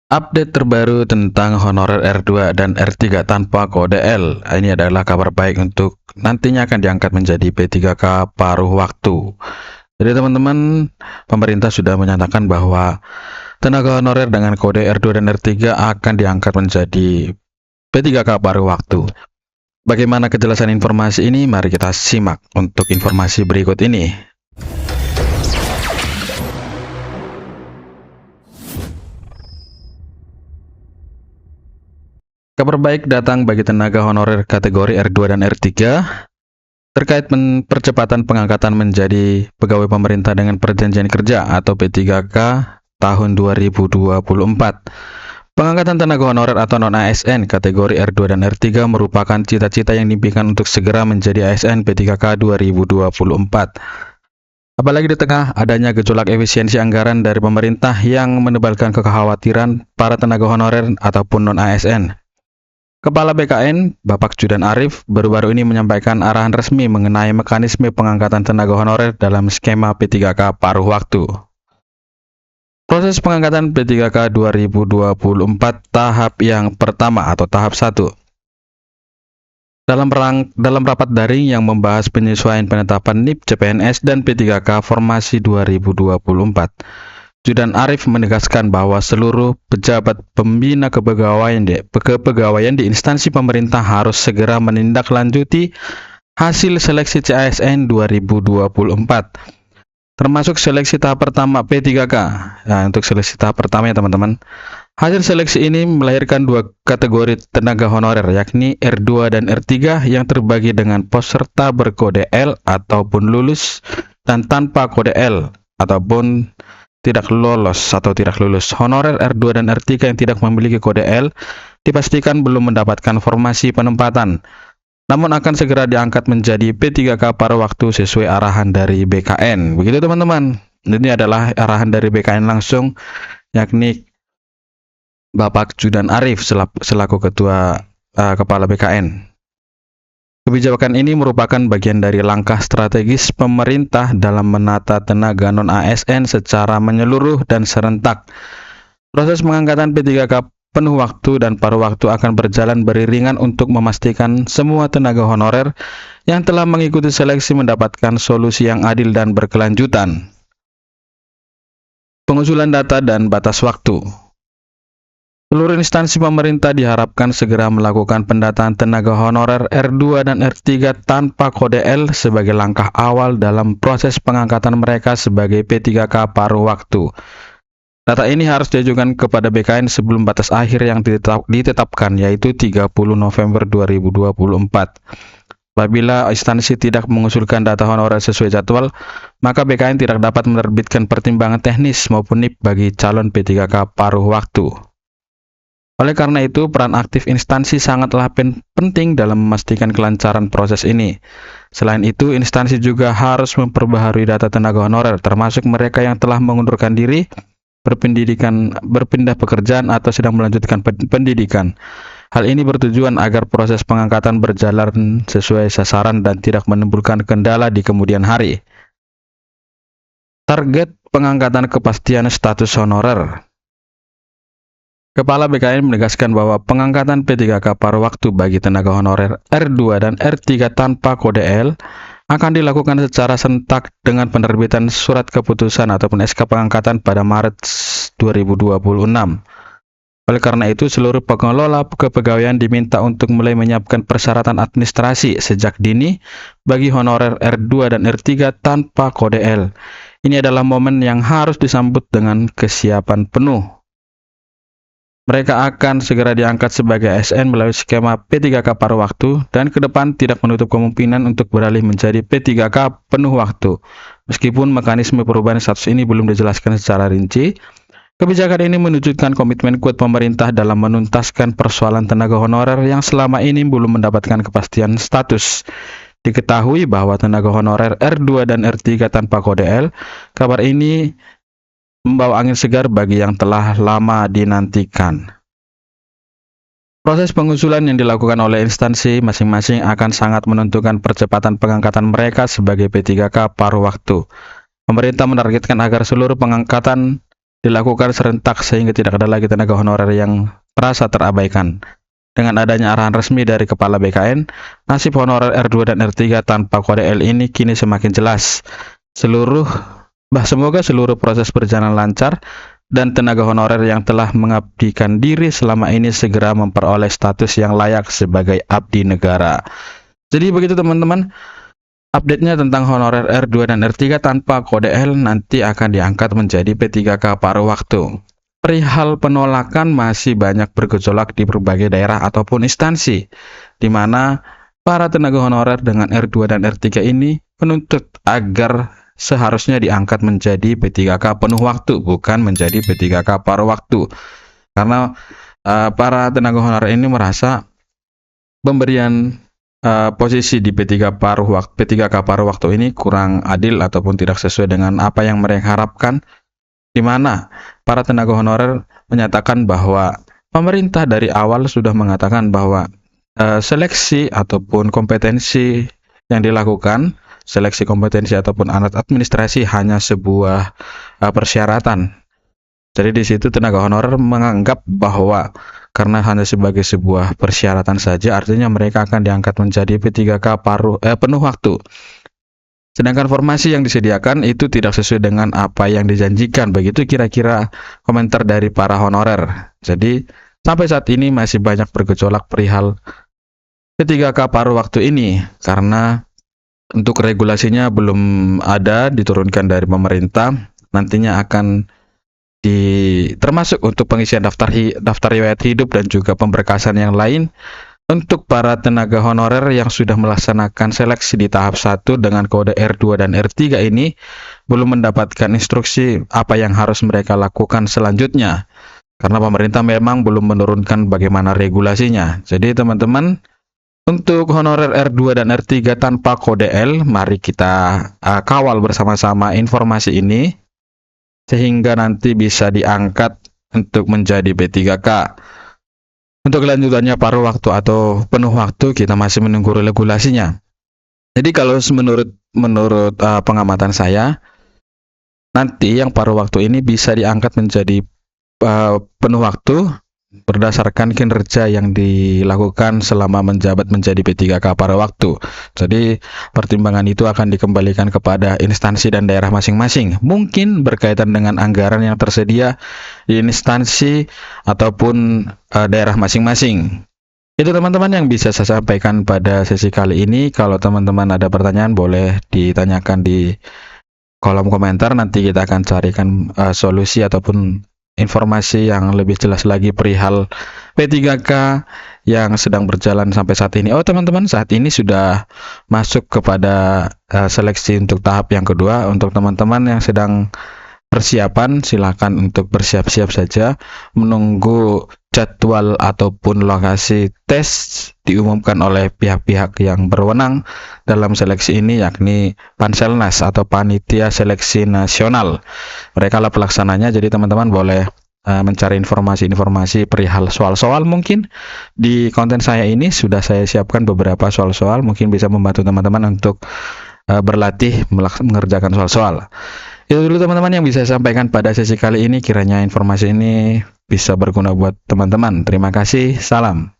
Update terbaru tentang honorer R2 dan R3 tanpa kode L. Ini adalah kabar baik untuk nantinya akan diangkat menjadi P3K paruh waktu. Jadi teman-teman, pemerintah sudah menyatakan bahwa tenaga honorer dengan kode R2 dan R3 akan diangkat menjadi P3K paruh waktu. Bagaimana kejelasan informasi ini? Mari kita simak untuk informasi berikut ini. Kabar baik datang bagi tenaga honorer kategori R2 dan R3 terkait percepatan pengangkatan menjadi pegawai pemerintah dengan perjanjian kerja atau P3K tahun 2024. Pengangkatan tenaga honorer atau non-ASN kategori R2 dan R3 merupakan cita-cita yang diimpikan untuk segera menjadi ASN P3K 2024. Apalagi di tengah adanya gejolak efisiensi anggaran dari pemerintah yang menebalkan kekhawatiran para tenaga honorer ataupun non-ASN. Kepala BKN, Bapak Judan Arif, baru-baru ini menyampaikan arahan resmi mengenai mekanisme pengangkatan tenaga honorer dalam skema P3K paruh waktu. Proses pengangkatan P3K 2024 tahap yang pertama atau tahap 1. Dalam rapat daring yang membahas penyesuaian penetapan NIP CPNS dan P3K formasi 2024. Judan Arif menegaskan bahwa seluruh pejabat pembina kepegawaian di instansi pemerintah harus segera menindaklanjuti hasil seleksi CASN 2024, termasuk seleksi tahap pertama P3K. Nah, untuk seleksi tahap pertama ya teman-teman, hasil seleksi ini melahirkan dua kategori tenaga honorer, yakni R2 dan R3 yang terbagi dengan peserta berkode L ataupun lulus dan tanpa kode L ataupun tidak lolos atau tidak lulus. Honorer R2 dan R3 yang tidak memiliki kode L dipastikan belum mendapatkan formasi penempatan, namun akan segera diangkat menjadi P3K paruh waktu sesuai arahan dari BKN. Begitu teman-teman. Ini adalah arahan dari BKN langsung, yakni Bapak Judan Arif selaku Ketua Kepala BKN. Kebijakan ini merupakan bagian dari langkah strategis pemerintah dalam menata tenaga non-ASN secara menyeluruh dan serentak. Proses pengangkatan P3K penuh waktu dan paruh waktu akan berjalan beriringan untuk memastikan semua tenaga honorer yang telah mengikuti seleksi mendapatkan solusi yang adil dan berkelanjutan. Pengusulan data dan batas waktu. Seluruh instansi pemerintah diharapkan segera melakukan pendataan tenaga honorer R2 dan R3 tanpa kode L sebagai langkah awal dalam proses pengangkatan mereka sebagai P3K paruh waktu. Data ini harus diajukan kepada BKN sebelum batas akhir yang ditetapkan, yaitu 30 November 2024. Apabila instansi tidak mengusulkan data honorer sesuai jadwal, maka BKN tidak dapat menerbitkan pertimbangan teknis maupun NIP bagi calon P3K paruh waktu. Oleh karena itu, peran aktif instansi sangatlah penting dalam memastikan kelancaran proses ini. Selain itu, instansi juga harus memperbaharui data tenaga honorer, termasuk mereka yang telah mengundurkan diri, berpindah pekerjaan, atau sedang melanjutkan pendidikan. Hal ini bertujuan agar proses pengangkatan berjalan sesuai sasaran dan tidak menimbulkan kendala di kemudian hari. Target pengangkatan kepastian status honorer. Kepala BKN menegaskan bahwa pengangkatan P3K paruh waktu bagi tenaga honorer R2 dan R3 tanpa kode L akan dilakukan secara serentak dengan penerbitan surat keputusan ataupun SK pengangkatan pada Maret 2026. Oleh karena itu, seluruh pengelola kepegawaian diminta untuk mulai menyiapkan persyaratan administrasi sejak dini bagi honorer R2 dan R3 tanpa kode L. Ini adalah momen yang harus disambut dengan kesiapan penuh. Mereka akan segera diangkat sebagai ASN melalui skema P3K paruh waktu dan ke depan tidak menutup kemungkinan untuk beralih menjadi P3K penuh waktu. Meskipun mekanisme perubahan status ini belum dijelaskan secara rinci, kebijakan ini menunjukkan komitmen kuat pemerintah dalam menuntaskan persoalan tenaga honorer yang selama ini belum mendapatkan kepastian status. Diketahui bahwa tenaga honorer R2 dan R3 tanpa kode L, kabar ini membawa angin segar bagi yang telah lama dinantikan. Proses pengusulan yang dilakukan oleh instansi masing-masing akan sangat menentukan percepatan pengangkatan mereka sebagai P3K paruh waktu. Pemerintah menargetkan agar seluruh pengangkatan dilakukan serentak sehingga tidak ada lagi tenaga honorer yang merasa terabaikan. Dengan adanya arahan resmi dari Kepala BKN, nasib honorer R2 dan R3 tanpa kode L ini kini semakin jelas. Semoga seluruh proses berjalan lancar dan tenaga honorer yang telah mengabdikan diri selama ini segera memperoleh status yang layak sebagai abdi negara. Jadi begitu teman-teman, update-nya tentang honorer R2 dan R3 tanpa kode L nanti akan diangkat menjadi P3K paruh waktu. Perihal penolakan masih banyak bergejolak di berbagai daerah ataupun instansi, di mana para tenaga honorer dengan R2 dan R3 ini menuntut agar seharusnya diangkat menjadi P3K penuh waktu, bukan menjadi P3K paruh waktu. Karena para tenaga honorer ini merasa pemberian posisi di P3K paruh waktu ini kurang adil ataupun tidak sesuai dengan apa yang mereka harapkan, di mana para tenaga honorer menyatakan bahwa pemerintah dari awal sudah mengatakan bahwa seleksi ataupun kompetensi yang dilakukan, seleksi kompetensi ataupun alat administrasi hanya sebuah persyaratan. Jadi di situ tenaga honorer menganggap bahwa karena hanya sebagai sebuah persyaratan saja, artinya mereka akan diangkat menjadi P3K penuh waktu. Sedangkan formasi yang disediakan itu tidak sesuai dengan apa yang dijanjikan. Begitu kira-kira komentar dari para honorer. Jadi sampai saat ini masih banyak bergejolak perihal P3K paruh waktu ini, karena untuk regulasinya belum ada diturunkan dari pemerintah. Nantinya akan termasuk untuk pengisian daftar riwayat hidup dan juga pemberkasan yang lain. Untuk para tenaga honorer yang sudah melaksanakan seleksi di tahap 1 dengan kode R2 dan R3 ini belum mendapatkan instruksi apa yang harus mereka lakukan selanjutnya, karena pemerintah memang belum menurunkan bagaimana regulasinya. Jadi teman-teman, untuk honorer R2 dan R3 tanpa kode L, mari kita kawal bersama-sama informasi ini sehingga nanti bisa diangkat untuk menjadi P3K. Untuk kelanjutannya paruh waktu atau penuh waktu, kita masih menunggu regulasinya. Jadi kalau menurut pengamatan saya, nanti yang paruh waktu ini bisa diangkat menjadi penuh waktu berdasarkan kinerja yang dilakukan selama menjabat menjadi P3K paruh waktu. Jadi pertimbangan itu akan dikembalikan kepada instansi dan daerah masing-masing. Mungkin berkaitan dengan anggaran yang tersedia di instansi ataupun daerah masing-masing. Itu teman-teman yang bisa saya sampaikan pada sesi kali ini. Kalau teman-teman ada pertanyaan boleh ditanyakan di kolom komentar. Nanti kita akan carikan solusi ataupun informasi yang lebih jelas lagi perihal P3K yang sedang berjalan sampai saat ini. Oh teman-teman, saat ini sudah masuk kepada seleksi untuk tahap yang kedua. Untuk teman-teman yang sedang persiapan, silakan untuk bersiap-siap saja menunggu jadwal ataupun lokasi tes diumumkan oleh pihak-pihak yang berwenang dalam seleksi ini, yakni Panselnas atau Panitia Seleksi Nasional. Mereka lah pelaksananya. Jadi teman-teman boleh mencari informasi-informasi perihal soal-soal. Mungkin di konten saya ini sudah saya siapkan beberapa soal-soal, mungkin bisa membantu teman-teman untuk berlatih mengerjakan soal-soal. Itu dulu teman-teman yang bisa saya sampaikan pada sesi kali ini. Kiranya informasi ini bisa berguna buat teman-teman. Terima kasih, salam.